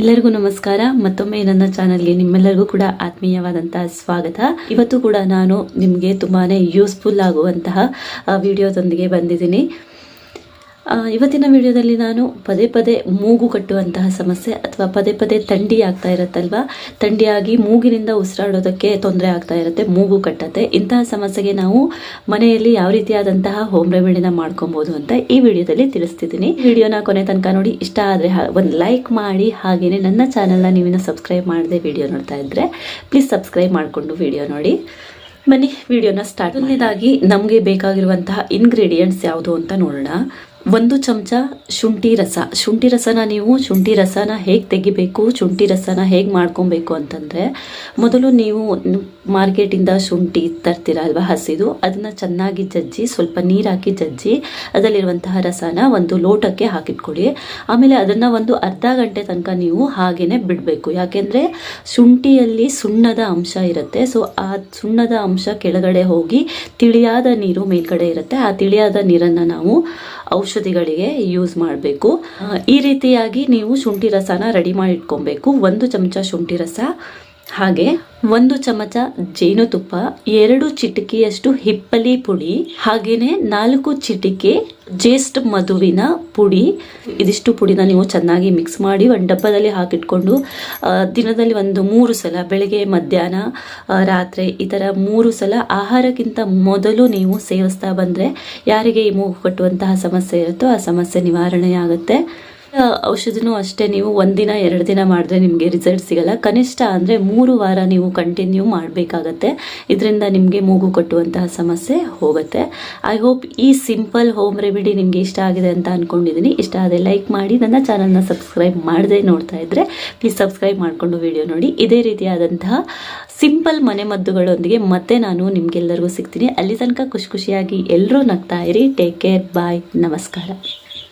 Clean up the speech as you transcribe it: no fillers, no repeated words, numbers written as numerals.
ಎಲ್ಲರಿಗೂ ನಮಸ್ಕಾರ. ಮತ್ತೊಮ್ಮೆ ನನ್ನ ಚಾನಲ್ಗೆ ನಿಮ್ಮೆಲ್ಲರಿಗೂ ಕೂಡ ಆತ್ಮೀಯವಾದಂತಹ ಸ್ವಾಗತ. ಇವತ್ತು ಕೂಡ ನಾನು ನಿಮಗೆ ತುಂಬಾನೇ ಯೂಸ್ಫುಲ್ ಆಗುವಂತಹ ವಿಡಿಯೋದೊಂದಿಗೆ ಬಂದಿದ್ದೀನಿ. ಇವತ್ತಿನ ವಿಡಿಯೋದಲ್ಲಿ ನಾನು ಪದೇ ಪದೇ ಮೂಗು ಕಟ್ಟುವಂತಹ ಸಮಸ್ಯೆ ಅಥವಾ ಪದೇ ಪದೇ ಥಂಡಿ ಆಗ್ತಾ ಇರುತ್ತಲ್ವಾ, ಥಂಡಿಯಾಗಿ ಮೂಗಿನಿಂದ ಉಸಿರಾಡೋದಕ್ಕೆ ತೊಂದರೆ ಆಗ್ತಾ ಇರುತ್ತೆ, ಮೂಗು ಕಟ್ಟತ್ತೆ. ಇಂತಹ ಸಮಸ್ಯೆಗೆ ನಾವು ಮನೆಯಲ್ಲಿ ಯಾವ ರೀತಿಯಾದಂತಹ ಹೋಮ್ ರೆಮಿಡಿನ ಮಾಡ್ಕೊಬೋದು ಅಂತ ಈ ವಿಡಿಯೋದಲ್ಲಿ ತಿಳಿಸ್ತಿದ್ದೀನಿ. ವಿಡಿಯೋನ ಕೊನೆ ತನಕ ನೋಡಿ. ಇಷ್ಟ ಆದರೆ ಒಂದು ಲೈಕ್ ಮಾಡಿ, ಹಾಗೆಯೇ ನನ್ನ ಚಾನಲ್ನ ನೀವಿನ್ನು ಸಬ್ಸ್ಕ್ರೈಬ್ ಮಾಡದೆ ವಿಡಿಯೋ ನೋಡ್ತಾ ಇದ್ದರೆ ಪ್ಲೀಸ್ ಸಬ್ಸ್ಕ್ರೈಬ್ ಮಾಡಿಕೊಂಡು ವಿಡಿಯೋ ನೋಡಿ. ಬನ್ನಿ ವಿಡಿಯೋನ ಸ್ಟಾರ್ಟ್. ಮೊದಲನೇದಾಗಿ ನಮಗೆ ಬೇಕಾಗಿರುವಂತಹ ಇಂಗ್ರೀಡಿಯೆಂಟ್ಸ್ ಯಾವುದು ಅಂತ ನೋಡೋಣ. 1 ಚಮಚ ಶುಂಠಿ ರಸ. ಶುಂಠಿ ರಸನ ಹೇಗೆ ತೆಗಿಬೇಕು, ಶುಂಠಿ ರಸನ ಹೇಗೆ ಮಾಡ್ಕೊಬೇಕು ಅಂತಂದರೆ, ಮೊದಲು ನೀವು ಮಾರ್ಕೆಟಿಂದ ಶುಂಠಿ ತರ್ತೀರ ಅಲ್ವಾ, ಹಸಿದು, ಅದನ್ನು ಚೆನ್ನಾಗಿ ಜಜ್ಜಿ, ಸ್ವಲ್ಪ ನೀರು ಹಾಕಿ ಜಜ್ಜಿ, ಅದರಲ್ಲಿರುವಂತಹ ರಸನ ಒಂದು ಲೋಟಕ್ಕೆ ಹಾಕಿಟ್ಕೊಳ್ಳಿ. ಆಮೇಲೆ ಅದನ್ನು ಒಂದು ಅರ್ಧ ಗಂಟೆ ತನಕ ನೀವು ಹಾಗೇ ಬಿಡಬೇಕು. ಯಾಕೆಂದರೆ ಶುಂಠಿಯಲ್ಲಿ ಸುಣ್ಣದ ಅಂಶ ಇರುತ್ತೆ. ಸೊ ಆ ಸುಣ್ಣದ ಅಂಶ ಕೆಳಗಡೆ ಹೋಗಿ ತಿಳಿಯಾದ ನೀರು ಮೇಲ್ಗಡೆ ಇರುತ್ತೆ. ಆ ತಿಳಿಯಾದ ನೀರನ್ನು ನಾವು ಔಷಧಿಗಳಿಗೆ ಯೂಸ್ ಮಾಡಬೇಕು. ಈ ರೀತಿಯಾಗಿ ನೀವು ಶುಂಠಿ ರಸನ ರೆಡಿ ಮಾಡಿ ಇಟ್ಕೊಬೇಕು. 1 ಚಮಚ ಶುಂಠಿ ರಸ, ಹಾಗೆ 1 ಚಮಚ ಜೇನುತುಪ್ಪ, 2 ಚಿಟಿಕೆಯಷ್ಟು ಹಿಪ್ಪಲಿ ಪುಡಿ, ಹಾಗೇನೆ 4 ಚಿಟಿಕೆ ಜೇಸ್ಟ್ ಮಧುವಿನ ಪುಡಿ. ಇದಿಷ್ಟು ಪುಡಿನ ನೀವು ಚೆನ್ನಾಗಿ ಮಿಕ್ಸ್ ಮಾಡಿ ಒಂದು ಡಬ್ಬದಲ್ಲಿ ಹಾಕಿಟ್ಕೊಂಡು ದಿನದಲ್ಲಿ ಒಂದು 3 ಸಲ, ಬೆಳಗ್ಗೆ, ಮಧ್ಯಾಹ್ನ, ರಾತ್ರಿ, ಈ ಥರ 3 ಸಲ ಆಹಾರಕ್ಕಿಂತ ಮೊದಲು ನೀವು ಸೇವಿಸ್ತಾ ಬಂದರೆ ಯಾರಿಗೆ ಈ ಮೂಗು ಕಟ್ಟುವಂತಹ ಸಮಸ್ಯೆ ಇರುತ್ತೋ ಆ ಸಮಸ್ಯೆ ನಿವಾರಣೆ ಆಗುತ್ತೆ. ಔಷಧಿನೂ ಅಷ್ಟೇ, ನೀವು 1 ದಿನ 2 ದಿನ ಮಾಡಿದ್ರೆ ನಿಮಗೆ ರಿಸಲ್ಟ್ ಸಿಗಲ್ಲ. ಕನಿಷ್ಠ ಅಂದರೆ 3 ವಾರ ನೀವು ಕಂಟಿನ್ಯೂ ಮಾಡಬೇಕಾಗತ್ತೆ. ಇದರಿಂದ ನಿಮಗೆ ಮೂಗು ಕಟ್ಟುವಂತಹ ಸಮಸ್ಯೆ ಹೋಗುತ್ತೆ. ಐ ಹೋಪ್ ಈ ಸಿಂಪಲ್ ಹೋಮ್ ರೆಮಿಡಿ ನಿಮಗೆ ಇಷ್ಟ ಆಗಿದೆ ಅಂತ ಅಂದ್ಕೊಂಡಿದ್ದೀನಿ. ಇಷ್ಟ ಆದರೆ ಲೈಕ್ ಮಾಡಿ, ನನ್ನ ಚಾನಲ್ನ ಸಬ್ಸ್ಕ್ರೈಬ್ ಮಾಡದೆ ನೋಡ್ತಾ ಇದ್ದರೆ ಪ್ಲೀಸ್ ಸಬ್ಸ್ಕ್ರೈಬ್ ಮಾಡಿಕೊಂಡು ವಿಡಿಯೋ ನೋಡಿ. ಇದೇ ರೀತಿಯಾದಂತಹ ಸಿಂಪಲ್ ಮನೆಮದ್ದುಗಳೊಂದಿಗೆ ಮತ್ತೆ ನಾನು ನಿಮಗೆಲ್ಲರಿಗೂ ಸಿಗ್ತೀನಿ. ಅಲ್ಲಿ ತನಕ ಖುಷಿಯಾಗಿ ಎಲ್ಲರೂ ನಗ್ತಾ ಇರಿ. ಟೇಕ್ ಕೇರ್, ಬಾಯ್, ನಮಸ್ಕಾರ.